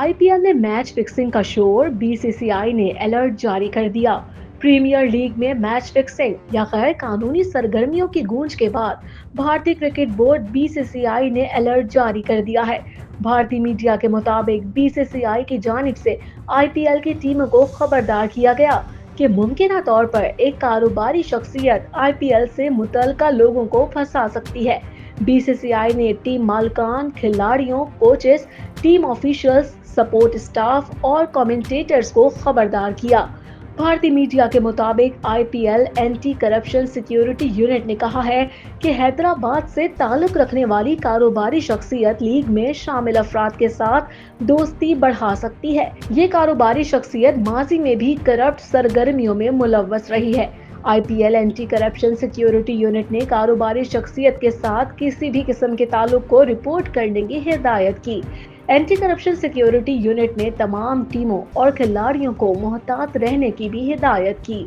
IPL ने match fixing का शोर, बीसीसीआई ने अलर्ट जारी कर दिया। प्रीमियर लीग में मैच फिक्सिंग या गैर कानूनी सरगर्मियों की गूंज के बाद भारतीय क्रिकेट बोर्ड बीसीसीआई ने अलर्ट जारी कर दिया है। भारतीय मीडिया के मुताबिक बीसीसीआई की जानिब से आईपीएल की टीमों को खबरदार किया गया कि मुमकिन तौर पर एक कारोबारी शख्सियत आईपीएल से मुतल्लिका लोगों को फंसा सकती है। बीसीसीआई ने टीम मालिकान, खिलाड़ियों, coaches, team officials, support staff और कमेंटेटर्स को खबरदार किया। भारतीय मीडिया के मुताबिक IPL anti corruption security unit ने कहा है कि हैदराबाद से ताल्लुक रखने वाली कारोबारी शख्सियत लीग में शामिल अफराद के साथ दोस्ती बढ़ा सकती है। ये कारोबारी शख्सियत माजी में भी करप्ट सरगर्मियों में मुलव्वस रही है। IPL anti corruption security unit ने कारोबारी शख्सियत के साथ किसी भी किस्म के ताल्लुक को रिपोर्ट करने की हिदायत की। एंटी करप्शन सिक्योरिटी यूनिट ने तमाम टीमों और खिलाड़ियों को मोहतात रहने की भी हिदायत की।